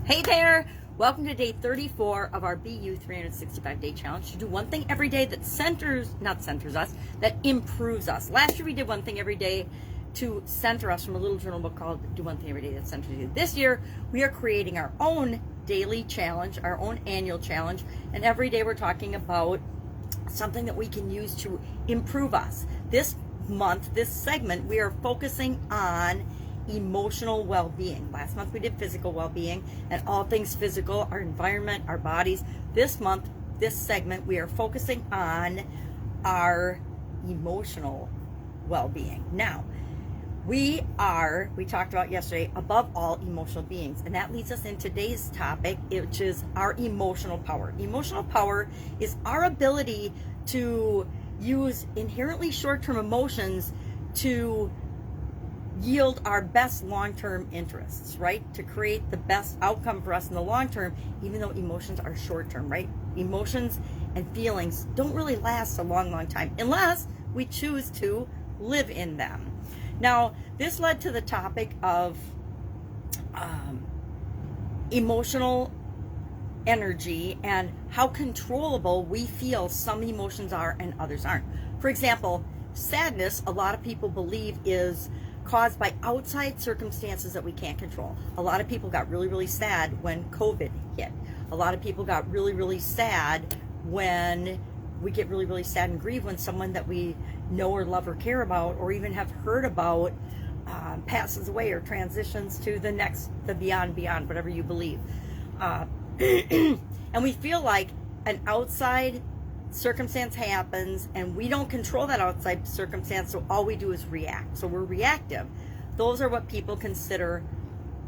Hey there! Welcome to day 34 of our BU 365-day challenge to do one thing every day that that improves us. Last year we did one thing every day to center us from a little journal book called Do One Thing Every Day That Centers You. This year we are creating our own daily challenge, our own annual challenge, and every day we're talking about something that we can use to improve us. This month, this segment, we are focusing on emotional well-being. Last month we did physical well-being and all things physical, our environment, our bodies. This month, this segment, we are focusing on our emotional well-being. Now, we talked about yesterday, above all, emotional beings, and that leads us in today's topic, which is our emotional power. Emotional power is our ability to use inherently short-term emotions to yield our best long-term interests, right? To create the best outcome for us in the long term, even though emotions are short-term, right? Emotions and feelings don't really last a long time unless we choose to live in them. Now, this led to the topic of emotional energy and how controllable we feel some emotions are and others aren't. For example, sadness, a lot of people believe, is caused by outside circumstances that we can't control. A lot of people got really sad when COVID hit. A lot of people got really sad when we get really sad and grieve when someone that we know or love or care about or even have heard about passes away or transitions to the beyond, whatever you believe. And we feel like an outside circumstance happens and we don't control that outside circumstance, so all we do is react. So we're reactive. Those are what people consider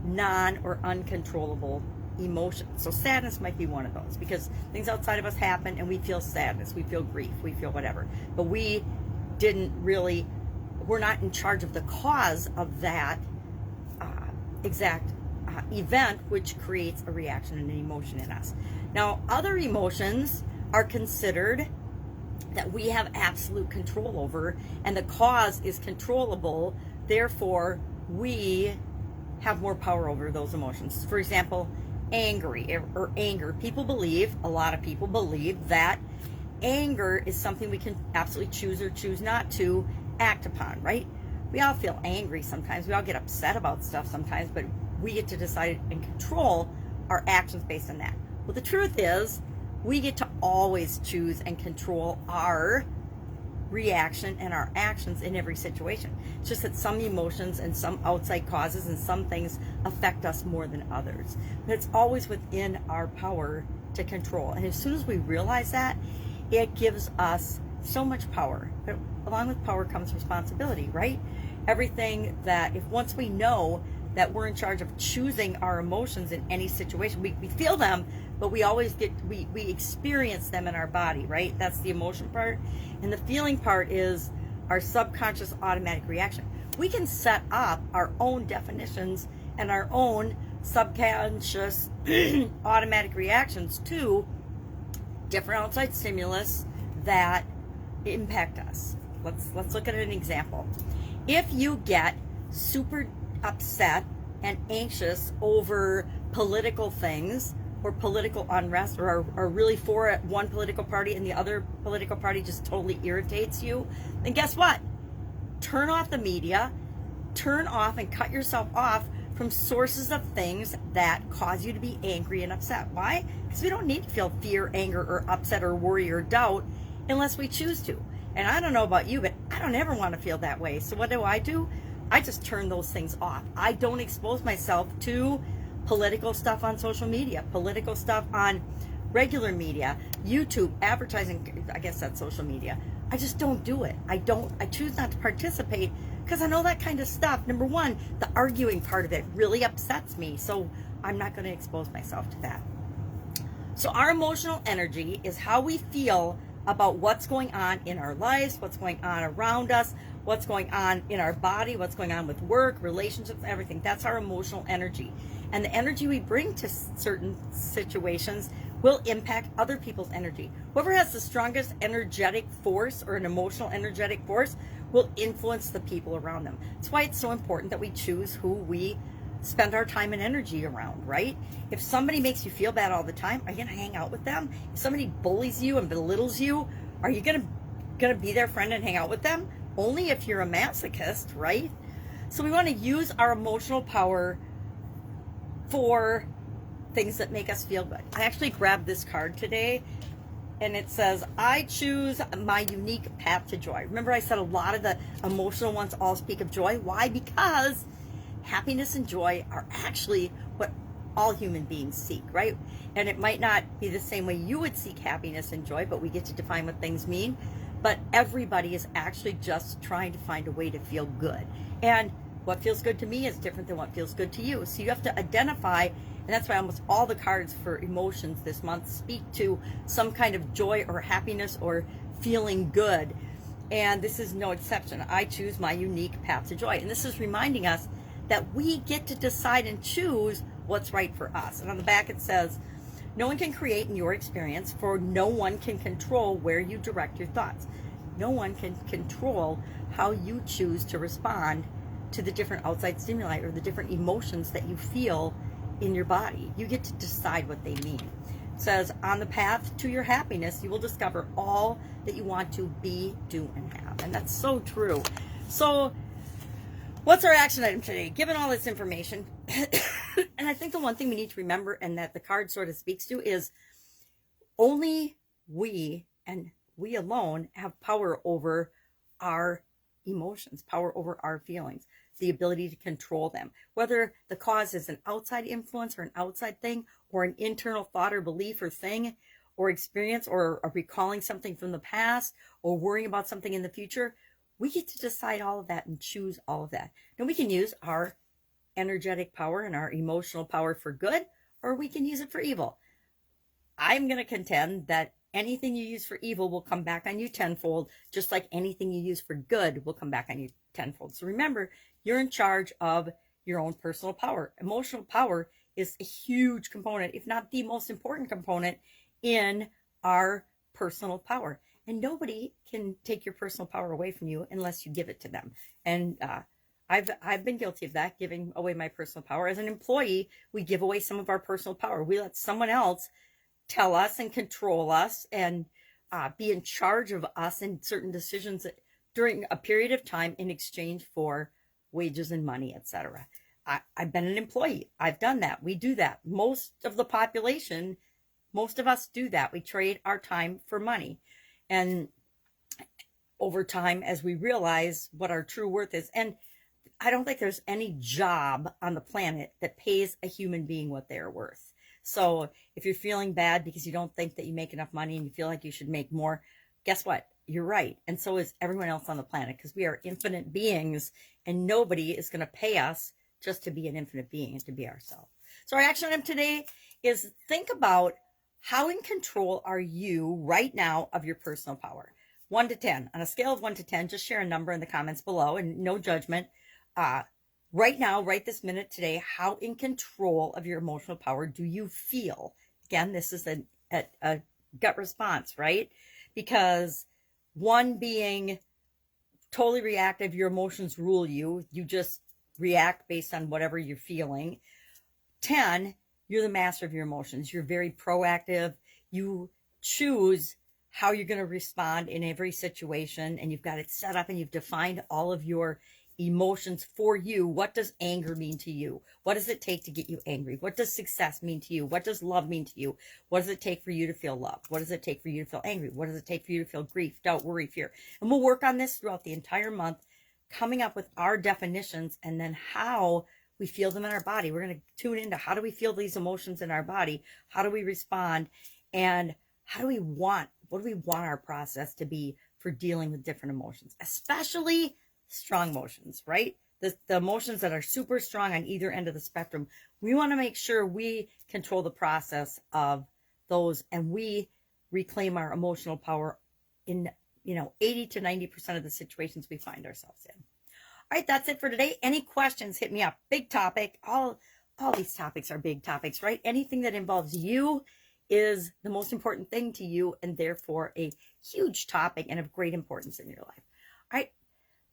non or uncontrollable emotions. So sadness might be one of those, because things outside of us happen and we feel sadness, we feel grief, we feel whatever, but we're not in charge of the cause of that exact event, which creates a reaction and an emotion in us. Now, other emotions are considered that we have absolute control over, and the cause is controllable, therefore we have more power over those emotions. For example, anger. A lot of people believe that anger is something we can absolutely choose or choose not to act upon, right? We all feel angry sometimes, we all get upset about stuff sometimes, but we get to decide and control our actions based on that. Well, the truth is, we get to always choose and control our reaction and our actions in every situation. It's just that some emotions and some outside causes and some things affect us more than others. But it's always within our power to control. And as soon as we realize that, it gives us so much power. But along with power comes responsibility, right? Everything that, if once we know that we're in charge of choosing our emotions in any situation, we feel them, but we experience them in our body, right? That's the emotion part. And the feeling part is our subconscious automatic reaction. We can set up our own definitions and our own subconscious automatic reactions to different outside stimulus that impact us. Let's look at an example. If you get super upset and anxious over political things or political unrest, or are really for one political party and the other political party just totally irritates you, then guess what? Turn off the media, turn off and cut yourself off from sources of things that cause you to be angry and upset. Why? Because we don't need to feel fear, anger, or upset, or worry, or doubt unless we choose to. And I don't know about you, but I don't ever want to feel that way. So what do? I just turn those things off. I don't expose myself to political stuff on social media, political stuff on regular media, YouTube, advertising. I guess that's social media. I just don't do it. I choose not to participate because I know that kind of stuff. Number one, the arguing part of it really upsets me. So I'm not going to expose myself to that. So our emotional energy is how we feel about what's going on in our lives, what's going on around us, what's going on in our body, what's going on with work, relationships, everything. That's our emotional energy. And the energy we bring to certain situations will impact other people's energy. Whoever has the strongest energetic force or an emotional energetic force will influence the people around them. That's why it's so important that we choose who we spend our time and energy around, right? If somebody makes you feel bad all the time, are you going to hang out with them? If somebody bullies you and belittles you, are you going to be their friend and hang out with them? Only if you're a masochist, right? So we want to use our emotional power for things that make us feel good. I actually grabbed this card today, and it says, I choose my unique path to joy. Remember, I said a lot of the emotional ones all speak of joy. Why? Because happiness and joy are actually what all human beings seek, right? And it might not be the same way you would seek happiness and joy, but we get to define what things mean. But everybody is actually just trying to find a way to feel good. And what feels good to me is different than what feels good to you. So you have to identify, and that's why almost all the cards for emotions this month speak to some kind of joy or happiness or feeling good. And this is no exception. I choose my unique path to joy. And this is reminding us that we get to decide and choose what's right for us. And on the back it says, no one can create in your experience, for no one can control where you direct your thoughts. No one can control how you choose to respond to the different outside stimuli or the different emotions that you feel in your body. You get to decide what they mean. It says, on the path to your happiness, you will discover all that you want to be, do, and have. And that's so true. So what's our action item today? Given all this information, and I think the one thing we need to remember, and that the card sort of speaks to, is only we, and we alone, have power over our emotions, power over our feelings, the ability to control them. Whether the cause is an outside influence or an outside thing, or an internal thought or belief or thing or experience, or recalling something from the past, or worrying about something in the future, we get to decide all of that and choose all of that. Now we can use our energetic power and our emotional power for good, or we can use it for evil. I'm going to contend that anything you use for evil will come back on you tenfold, just like anything you use for good will come back on you tenfold. So remember, you're in charge of your own personal power. Emotional power is a huge component, if not the most important component, in our personal power. And nobody can take your personal power away from you unless you give it to them. And I've been guilty of that, giving away my personal power. As an employee, we give away some of our personal power. We let someone else tell us and control us and be in charge of us in certain decisions during a period of time in exchange for wages and money, etc. I've been an employee. I've done that. We do that. Most of the population, most of us do that. We trade our time for money. And over time, as we realize what our true worth is, and I don't think there's any job on the planet that pays a human being what they're worth. So if you're feeling bad because you don't think that you make enough money and you feel like you should make more, guess what? You're right. And so is everyone else on the planet, because we are infinite beings and nobody is going to pay us just to be an infinite being and to be ourselves. So our action item today is think about how in control are you right now of your personal power? 1 to 10. On a scale of 1 to 10, just share a number in the comments below and no judgment. Right now, right this minute today, how in control of your emotional power do you feel? Again, this is a gut response, right? Because 1 being totally reactive, your emotions rule you. You just react based on whatever you're feeling. 10, you're the master of your emotions. You're very proactive. You choose how you're going to respond in every situation, and you've got it set up and you've defined all of your emotions for you. What does anger mean to you? What does it take to get you angry? What does success mean to you? What does love mean to you? What does it take for you to feel loved? What does it take for you to feel angry? What does it take for you to feel grief, doubt, worry, fear? And we'll work on this throughout the entire month, coming up with our definitions and then how we feel them in our body. We're going to tune into how do we feel these emotions in our body? How do we respond? And what do we want our process to be for dealing with different emotions, especially strong emotions, right? The emotions that are super strong on either end of the spectrum. We want to make sure we control the process of those and we reclaim our emotional power in 80 to 90% of the situations we find ourselves in. All right, that's it for today. Any questions, hit me up. Big topic. All these topics are big topics, right? Anything that involves you is the most important thing to you and therefore a huge topic and of great importance in your life. All right.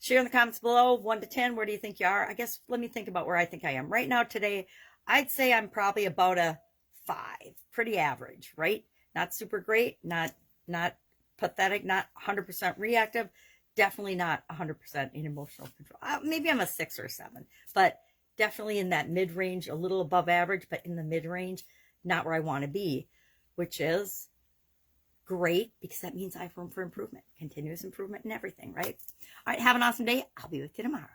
Share in the comments below, 1 to 10, where do you think you are? I guess, let me think about where I think I am. Right now, today, I'd say I'm probably about a 5. Pretty average, right? Not super great, not pathetic, not 100% reactive, definitely not 100% in emotional control. Maybe I'm a 6 or 7, but definitely in that mid-range, a little above average, but in the mid-range, not where I want to be, which is great, because that means I have room for improvement, continuous improvement in everything, right? All right, have an awesome day. I'll be with you tomorrow.